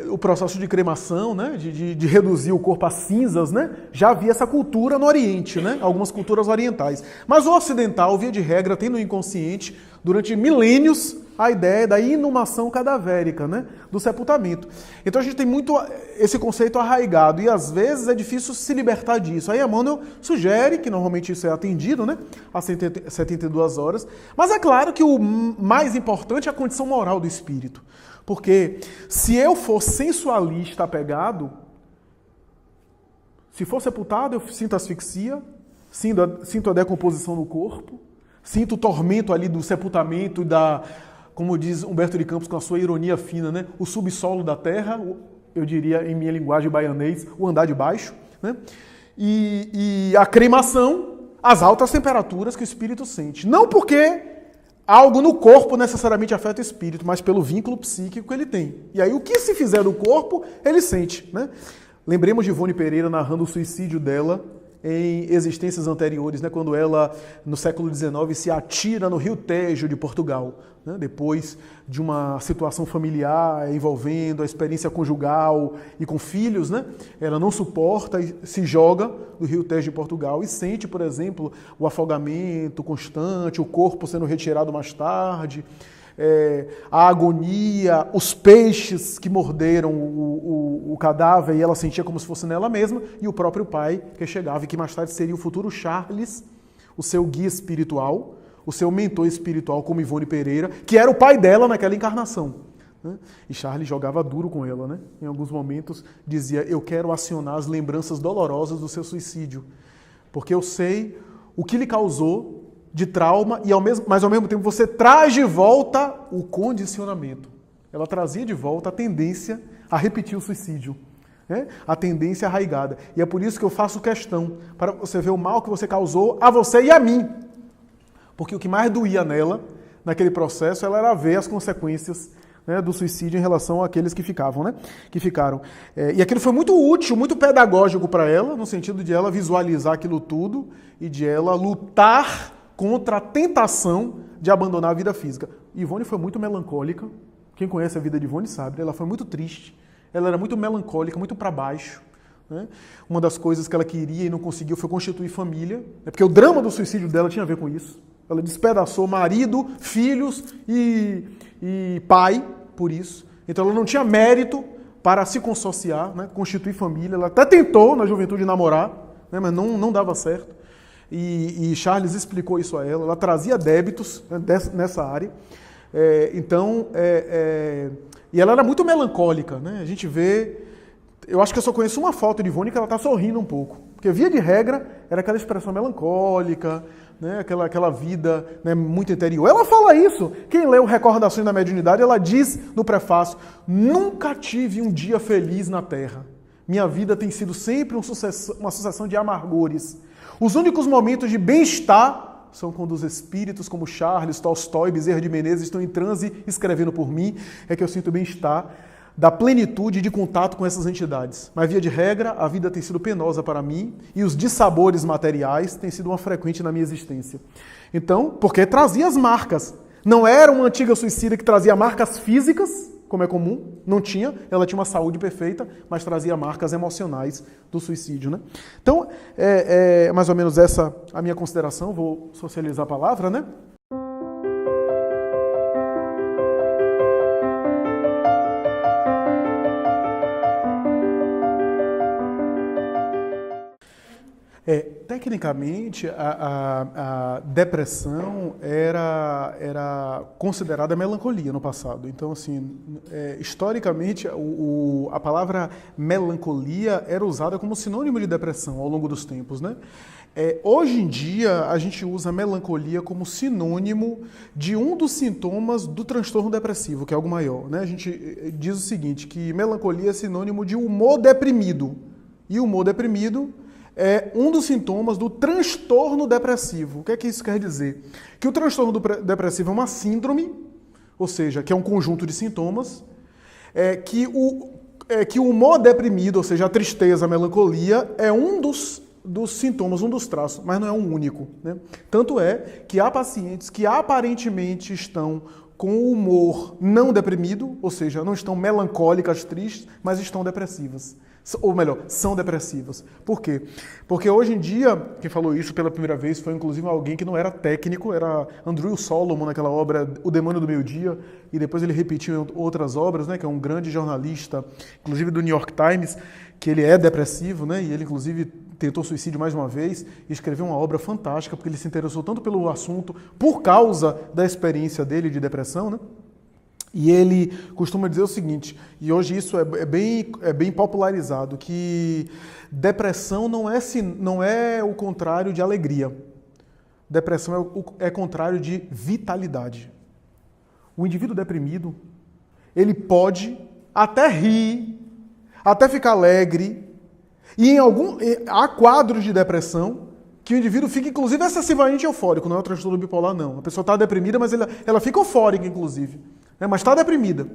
O processo de cremação, né? De reduzir o corpo a cinzas, né? Já havia essa cultura no Oriente, né? Algumas culturas orientais. Mas o ocidental, via de regra, tem no inconsciente, durante milênios, a ideia da inumação cadavérica, né? Do sepultamento. Então a gente tem muito esse conceito arraigado e às vezes é difícil se libertar disso. Aí Emmanuel sugere que normalmente isso é atendido, né? Às 72 horas. Mas é claro que o mais importante é a condição moral do espírito. Porque se eu for sensualista apegado, se for sepultado, eu sinto asfixia, sinto a decomposição no corpo, sinto o tormento ali do sepultamento, como diz Humberto de Campos com a sua ironia fina, né? O subsolo da terra, eu diria em minha linguagem baianês, o andar de baixo, né? E a cremação, as altas temperaturas que o espírito sente. Não porque algo no corpo necessariamente afeta o espírito, mas pelo vínculo psíquico que ele tem. E aí o que se fizer no corpo, ele sente. Né? Lembremos de Ivone Pereira narrando o suicídio dela em existências anteriores, né? Quando ela, no século XIX, se atira no Rio Tejo de Portugal, né? Depois de uma situação familiar envolvendo a experiência conjugal e com filhos, né? Ela não suporta e se joga no Rio Tejo de Portugal e sente, por exemplo, o afogamento constante, o corpo sendo retirado mais tarde, a agonia, os peixes que morderam o cadáver e ela sentia como se fosse nela mesma, e o próprio pai que chegava e que mais tarde seria o futuro Charles, o seu guia espiritual, o seu mentor espiritual como Ivone Pereira, que era o pai dela naquela encarnação. Né? E Charles jogava duro com ela, né? Em alguns momentos dizia, eu quero acionar as lembranças dolorosas do seu suicídio, porque eu sei o que lhe causou de trauma, mas ao mesmo tempo você traz de volta o condicionamento. Ela trazia de volta a tendência a repetir o suicídio, né? A tendência arraigada. E é por isso que eu faço questão, para você ver o mal que você causou a você e a mim. Porque o que mais doía nela, naquele processo, ela era ver as consequências, né, do suicídio em relação àqueles que ficavam, né? Que ficaram. E aquilo foi muito útil, muito pedagógico para ela, no sentido de ela visualizar aquilo tudo e de ela lutar contra a tentação de abandonar a vida física. Ivone foi muito melancólica. Quem conhece a vida de Ivone sabe, ela foi muito triste. Ela era muito melancólica, muito para baixo. Né? Uma das coisas que ela queria e não conseguiu foi constituir família. Porque o drama do suicídio dela tinha a ver com isso. Ela despedaçou marido, filhos e pai por isso. Então ela não tinha mérito para se consociar, né, constituir família. Ela até tentou na juventude namorar, né, mas não dava certo. E Charles explicou isso a ela. Ela trazia débitos, né, nessa área. E ela era muito melancólica, né? A gente vê... Eu acho que eu só conheço uma foto de Ivone que ela está sorrindo um pouco. Porque, via de regra, era aquela expressão melancólica, né? Aquela vida, né, muito interior. Ela fala isso. Quem lê o Recordações da Mediunidade, ela diz no prefácio: nunca tive um dia feliz na Terra. Minha vida tem sido sempre uma sucessão de amargores. Os únicos momentos de bem-estar são quando os espíritos como Charles, Tolstói, Bezerra de Menezes estão em transe escrevendo por mim, é que eu sinto bem-estar da plenitude de contato com essas entidades. Mas, via de regra, a vida tem sido penosa para mim e os dissabores materiais têm sido uma frequente na minha existência. Então, porque trazia as marcas. Não era uma antiga suicida que trazia marcas físicas, como é comum, não tinha, ela tinha uma saúde perfeita, mas trazia marcas emocionais do suicídio, né? Então, mais ou menos essa a minha consideração, vou socializar a palavra, né? Tecnicamente, a depressão era considerada melancolia no passado. Então, assim, historicamente, a palavra melancolia era usada como sinônimo de depressão ao longo dos tempos, né? Hoje em dia, a gente usa melancolia como sinônimo de um dos sintomas do transtorno depressivo, que é algo maior, né? A gente diz o seguinte, que melancolia é sinônimo de humor deprimido. E o humor deprimido é um dos sintomas do transtorno depressivo. O que é que isso quer dizer? Que o transtorno depressivo é uma síndrome, ou seja, que é um conjunto de sintomas, que o humor deprimido, ou seja, a tristeza, a melancolia, é um dos sintomas, um dos traços, mas não é um único, né? Tanto é que há pacientes que aparentemente estão com o humor não deprimido, ou seja, não estão melancólicas, tristes, mas estão depressivas. Ou melhor, são depressivas. Por quê? Porque hoje em dia, quem falou isso pela primeira vez foi inclusive alguém que não era técnico, era Andrew Solomon, naquela obra O Demônio do Meio-Dia, e depois ele repetiu em outras obras, né, que é um grande jornalista, inclusive do New York Times, que ele é depressivo, né, e ele inclusive tentou suicídio mais uma vez e escreveu uma obra fantástica, porque ele se interessou tanto pelo assunto, por causa da experiência dele de depressão, né? E ele costuma dizer o seguinte, e hoje isso é bem popularizado, que depressão não é o contrário de alegria. Depressão é contrário de vitalidade. O indivíduo deprimido, ele pode até rir, até ficar alegre, e há quadros de depressão que o indivíduo fica, inclusive, excessivamente eufórico. Não é o transtorno bipolar, não. A pessoa está deprimida, mas ela fica eufórica, inclusive. Mas está deprimida.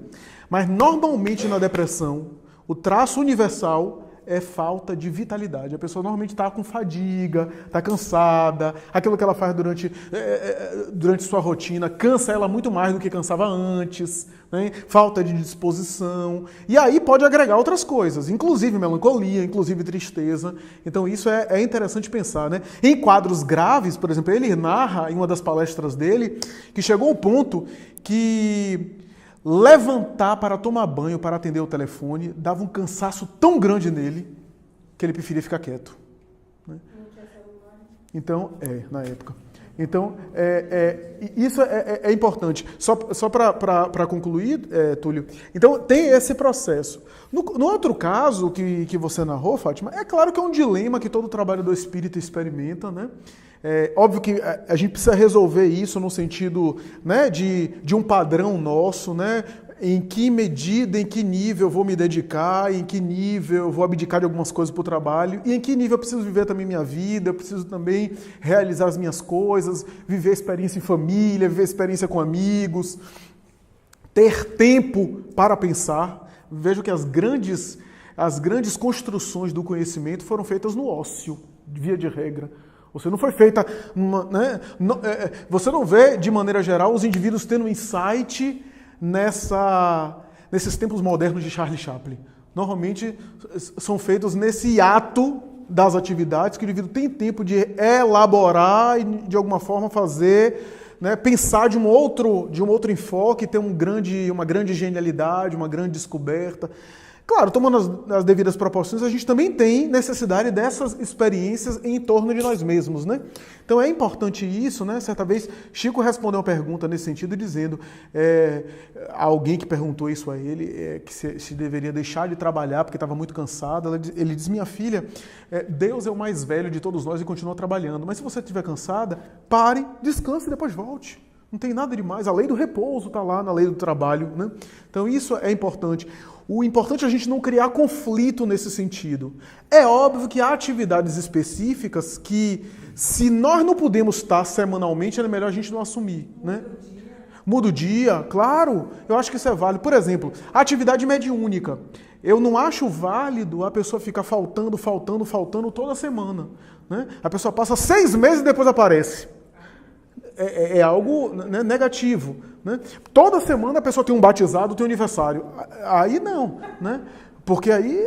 Mas, normalmente, na depressão, o traço universal é falta de vitalidade. A pessoa normalmente está com fadiga, está cansada, aquilo que ela faz durante sua rotina cansa ela muito mais do que cansava antes, né? Falta de disposição. E aí pode agregar outras coisas, inclusive melancolia, inclusive tristeza. Então isso é interessante pensar, né? Em quadros graves, por exemplo, ele narra em uma das palestras dele que chegou ao ponto que levantar para tomar banho, para atender o telefone, dava um cansaço tão grande nele que ele preferia ficar quieto. Né? Então, na época. Então, isso é importante. Só para concluir, Túlio, então tem esse processo. No outro caso que você narrou, Fátima, é claro que é um dilema que todo trabalho do espírito experimenta, né? Óbvio que a gente precisa resolver isso no sentido, né, de um padrão nosso, né? Em que medida, em que nível eu vou me dedicar, em que nível eu vou abdicar de algumas coisas para o trabalho, e em que nível eu preciso viver também minha vida, eu preciso também realizar as minhas coisas, viver experiência em família, viver experiência com amigos, ter tempo para pensar. Vejo que as grandes construções do conhecimento foram feitas no ócio, via de regra. Você não foi feita, né? Você não vê, de maneira geral, os indivíduos tendo um insight nesses tempos modernos de Charlie Chaplin. Normalmente são feitos nesse ato das atividades, que o indivíduo tem tempo de elaborar e, de alguma forma, fazer, né, pensar de um outro enfoque, ter uma grande genialidade, uma grande descoberta. Claro, tomando as devidas proporções, a gente também tem necessidade dessas experiências em torno de nós mesmos, né? Então é importante isso, né? Certa vez, Chico respondeu uma pergunta nesse sentido, dizendo, alguém que perguntou isso a ele, que se deveria deixar de trabalhar porque estava muito cansado. Ele diz, minha filha, Deus é o mais velho de todos nós e continua trabalhando, mas se você estiver cansada, pare, descanse e depois volte. Não tem nada demais, a lei do repouso está lá na lei do trabalho, né? Então isso é importante. O importante é a gente não criar conflito nesse sentido. É óbvio que há atividades específicas que, se nós não podemos estar semanalmente, é melhor a gente não assumir, né? Muda o dia, claro, eu acho que isso é válido. Por exemplo, a atividade mediúnica. Eu não acho válido a pessoa ficar faltando toda semana, né? A pessoa passa 6 meses e depois aparece. É algo, né, negativo, né? Toda semana a pessoa tem um batizado, tem um aniversário. Aí não, né? Porque aí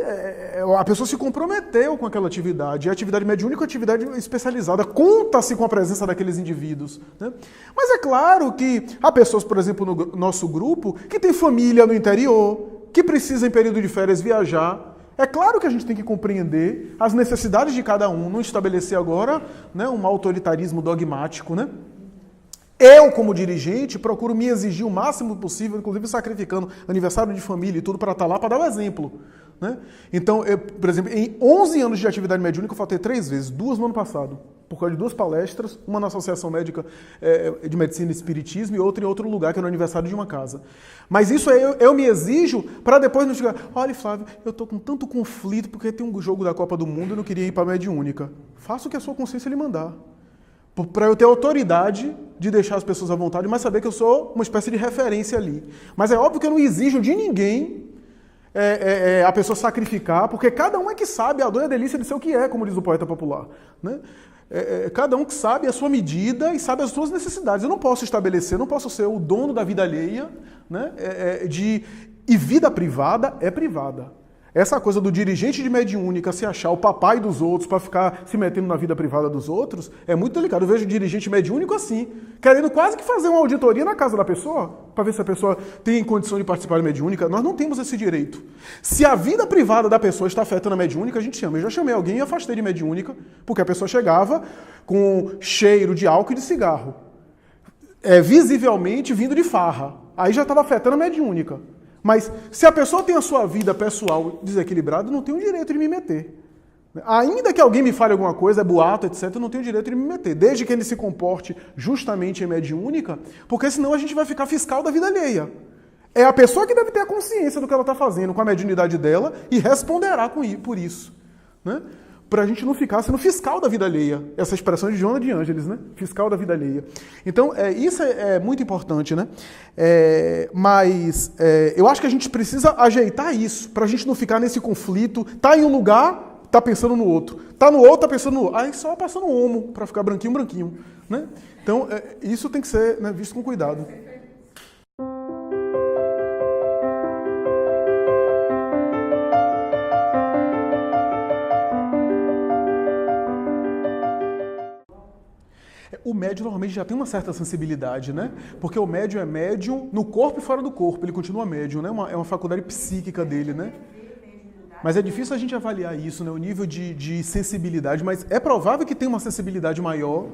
a pessoa se comprometeu com aquela atividade. E a atividade mediúnica é uma atividade especializada. Conta-se com a presença daqueles indivíduos, né? Mas é claro que há pessoas, por exemplo, no nosso grupo, que tem família no interior, que precisa em período de férias viajar. É claro que a gente tem que compreender as necessidades de cada um, não estabelecer agora, né, um autoritarismo dogmático, né? Eu, como dirigente, procuro me exigir o máximo possível, inclusive sacrificando aniversário de família e tudo para estar lá, para dar o exemplo, né? Então, por exemplo, em 11 anos de atividade mediúnica, eu faltei 3 vezes, 2 no ano passado, por causa de 2 palestras, uma na Associação Médica de Medicina e Espiritismo e outra em outro lugar, que era o aniversário de uma casa. Mas isso eu me exijo para depois não chegar, olha, Flávio, eu estou com tanto conflito porque tem um jogo da Copa do Mundo e eu não queria ir para a mediúnica. Faça o que a sua consciência lhe mandar. Para eu ter autoridade de deixar as pessoas à vontade, mas saber que eu sou uma espécie de referência ali. Mas é óbvio que eu não exijo de ninguém a pessoa sacrificar, porque cada um é que sabe a dor e a delícia de ser o que é, como diz o poeta popular, né? Cada um que sabe a sua medida e sabe as suas necessidades. Eu não posso estabelecer, não posso ser o dono da vida alheia, né? E vida privada é privada. Essa coisa do dirigente de mediúnica se achar o papai dos outros para ficar se metendo na vida privada dos outros é muito delicado. Eu vejo o dirigente mediúnico assim, querendo quase que fazer uma auditoria na casa da pessoa para ver se a pessoa tem condição de participar da mediúnica. Nós não temos esse direito. Se a vida privada da pessoa está afetando a mediúnica, a gente chama. Eu já chamei alguém e afastei de mediúnica porque a pessoa chegava com cheiro de álcool e de cigarro. Visivelmente vindo de farra. Aí já estava afetando a mediúnica. Mas se a pessoa tem a sua vida pessoal desequilibrada, eu não tenho o direito de me meter. Ainda que alguém me fale alguma coisa, é boato, etc., eu não tenho o direito de me meter. Desde que ele se comporte justamente em mediúnica, porque senão a gente vai ficar fiscal da vida alheia. É a pessoa que deve ter a consciência do que ela está fazendo com a mediunidade dela e responderá por isso, né? Para a gente não ficar sendo fiscal da vida alheia. Essa expressão é de Joana de Ângeles, né? Fiscal da vida alheia. Então, isso é muito importante, né? Mas eu acho que a gente precisa ajeitar isso, para a gente não ficar nesse conflito. Tá em um lugar, tá pensando no outro. Tá no outro, tá pensando no outro. Aí só passando homo, para ficar branquinho, né? Então, isso tem que ser, né, visto com cuidado. O médium normalmente já tem uma certa sensibilidade, né? Porque o médium é médium no corpo e fora do corpo, ele continua médium, né? É uma faculdade psíquica dele, né? Mas é difícil a gente avaliar isso, né? O nível de sensibilidade, mas é provável que tenha uma sensibilidade maior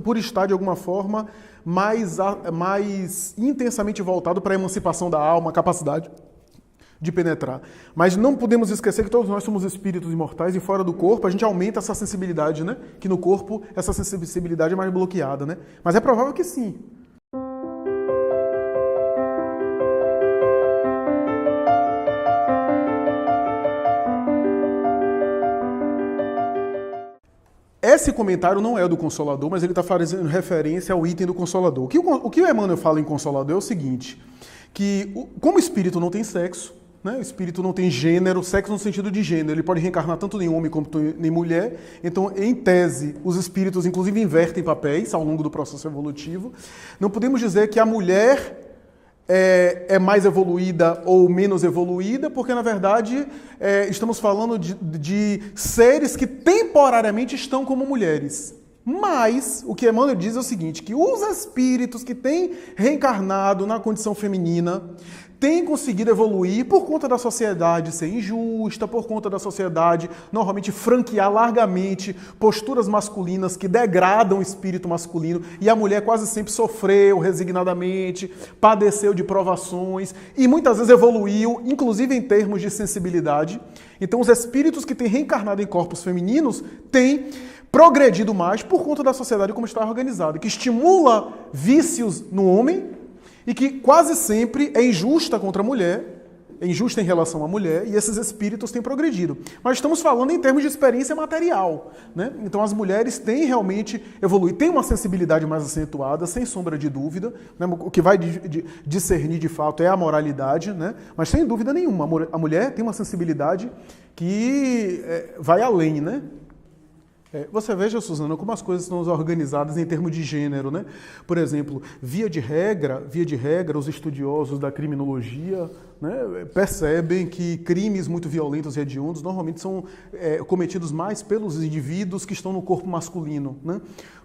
por estar, de alguma forma, mais intensamente voltado para a emancipação da alma, a capacidade de penetrar. Mas não podemos esquecer que todos nós somos espíritos imortais e fora do corpo a gente aumenta essa sensibilidade, né? Que no corpo essa sensibilidade é mais bloqueada, né? Mas é provável que sim. Esse comentário não é do Consolador, mas ele está fazendo referência ao item do Consolador. O que o Emmanuel fala em Consolador é o seguinte, que como o espírito não tem sexo, né? O espírito não tem gênero, sexo no sentido de gênero, ele pode reencarnar tanto em homem quanto em mulher, então, em tese, os espíritos, inclusive, invertem papéis ao longo do processo evolutivo. Não podemos dizer que a mulher é mais evoluída ou menos evoluída, porque, na verdade, estamos falando de seres que temporariamente estão como mulheres. Mas, o que Emmanuel diz é o seguinte, que os espíritos que têm reencarnado na condição feminina têm conseguido evoluir por conta da sociedade ser injusta, por conta da sociedade normalmente franquear largamente posturas masculinas que degradam o espírito masculino, e a mulher quase sempre sofreu resignadamente, padeceu de provações e muitas vezes evoluiu, inclusive em termos de sensibilidade. Então os espíritos que têm reencarnado em corpos femininos têm progredido mais por conta da sociedade como está organizada, que estimula vícios no homem, e que quase sempre é injusta contra a mulher, é injusta em relação à mulher, e esses espíritos têm progredido. Mas estamos falando em termos de experiência material, né? Então as mulheres têm realmente evoluído, têm uma sensibilidade mais acentuada, sem sombra de dúvida, né? O que vai discernir de fato é a moralidade, né? Mas sem dúvida nenhuma, a mulher tem uma sensibilidade que vai além, né? Você veja, Suzana, como as coisas estão organizadas em termos de gênero, né? Por exemplo, via de regra, os estudiosos da criminologia, né, percebem que crimes muito violentos e hediondos normalmente são cometidos mais pelos indivíduos que estão no corpo masculino, né?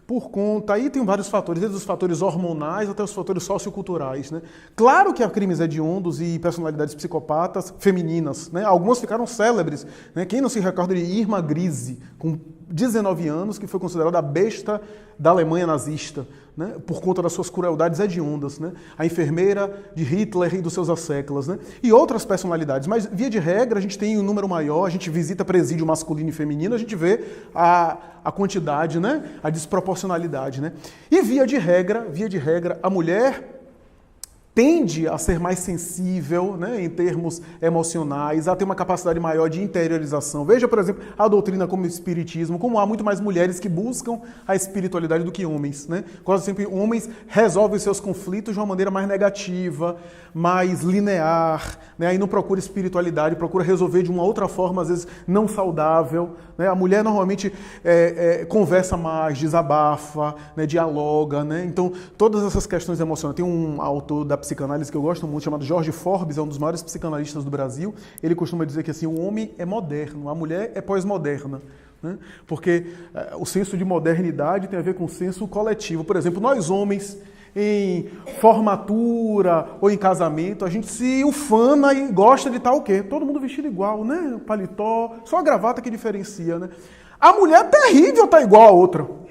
Por conta, aí tem vários fatores, desde os fatores hormonais até os fatores socioculturais, né? Claro que há crimes hediondos e personalidades psicopatas femininas, né? Algumas ficaram célebres, né? Quem não se recorda de Irma Grise, com 19 anos, que foi considerada a besta da Alemanha nazista, né? Por conta das suas crueldades hediondas, né? A enfermeira de Hitler e dos seus asseclas, né? E outras personalidades. Mas, via de regra, a gente tem um número maior, a gente visita presídio masculino e feminino, a gente vê a quantidade, né? A desproporcionalidade, né? E, via de regra, a mulher tende a ser mais sensível, né, em termos emocionais, a ter uma capacidade maior de interiorização. Veja, por exemplo, a doutrina como o espiritismo, como há muito mais mulheres que buscam a espiritualidade do que homens, né? Quase sempre homens resolvem seus conflitos de uma maneira mais negativa, mais linear, né? Aí não procura espiritualidade, procura resolver de uma outra forma, às vezes não saudável, né? A mulher normalmente conversa mais, desabafa, né, dialoga, né? Então, todas essas questões emocionais. Tem um autor da psicanálise que eu gosto muito, chamado Jorge Forbes, é um dos maiores psicanalistas do Brasil. Ele costuma dizer que assim, o homem é moderno, a mulher é pós-moderna, né? Porque o senso de modernidade tem a ver com o senso coletivo. Por exemplo, nós homens, em formatura ou em casamento, a gente se ufana e gosta de estar o quê? Todo mundo vestido igual, né? Paletó, só a gravata que diferencia, né? A mulher é terrível estar igual a outra.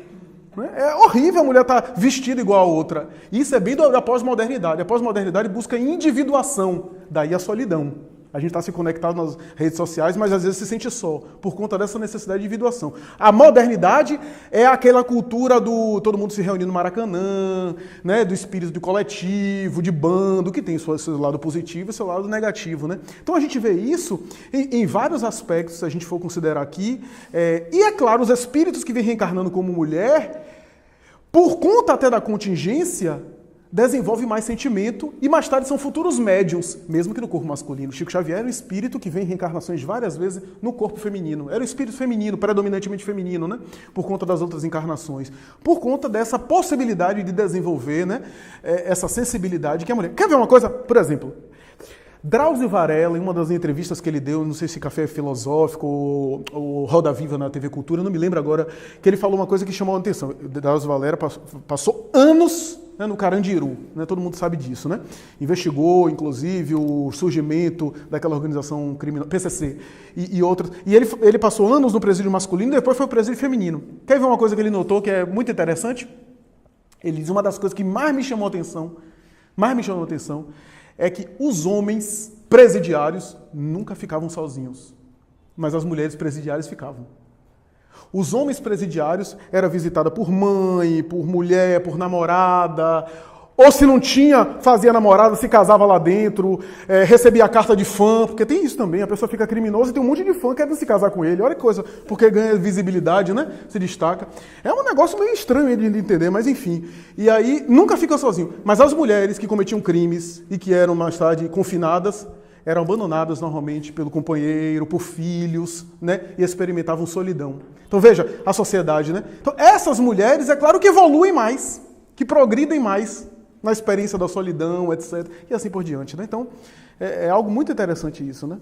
É horrível a mulher estar vestida igual a outra. Isso é bem da pós-modernidade. A pós-modernidade busca individuação, daí a solidão. A gente está se conectado nas redes sociais, mas às vezes se sente só, por conta dessa necessidade de individuação. A modernidade é aquela cultura do todo mundo se reunir no Maracanã, né, do espírito de coletivo, de bando, que tem seu lado positivo e seu lado negativo, né? Então a gente vê isso em vários aspectos, se a gente for considerar aqui. E é claro, os espíritos que vêm reencarnando como mulher, por conta até da contingência, desenvolve mais sentimento e mais tarde são futuros médiums, mesmo que no corpo masculino. Chico Xavier era um espírito que vem em reencarnações várias vezes no corpo feminino. Era um espírito feminino, predominantemente feminino, né? Por conta das outras encarnações. Por conta dessa possibilidade de desenvolver, né, essa sensibilidade que a mulher... Quer ver uma coisa? Por exemplo, Drauzio Varela, em uma das entrevistas que ele deu, não sei se Café Filosófico ou Roda Viva na TV Cultura, não me lembro agora, que ele falou uma coisa que chamou a atenção. Drauzio Varela passou anos, né, no Carandiru, né, todo mundo sabe disso, né? Investigou, inclusive, o surgimento daquela organização criminosa, PCC, e outras. E ele passou anos no presídio masculino e depois foi o presídio feminino. Quer ver uma coisa que ele notou que é muito interessante? Ele diz, uma das coisas que mais me chamou a atenção, é que os homens presidiários nunca ficavam sozinhos, mas as mulheres presidiárias ficavam. Os homens presidiários eram visitados por mãe, por mulher, por namorada, ou se não tinha, fazia namorada, se casava lá dentro, recebia a carta de fã, porque tem isso também, a pessoa fica criminosa e tem um monte de fã querendo se casar com ele, olha que coisa, porque ganha visibilidade, né? Se destaca. É um negócio meio estranho de entender, mas enfim. E aí, nunca fica sozinho. Mas as mulheres que cometiam crimes e que eram mais tarde confinadas, eram abandonadas normalmente pelo companheiro, por filhos, né? E experimentavam solidão. Então veja, a sociedade, né? Então essas mulheres, é claro que evoluem mais, que progridem mais, na experiência da solidão, etc. E assim por diante, né? Então, é algo muito interessante isso, né?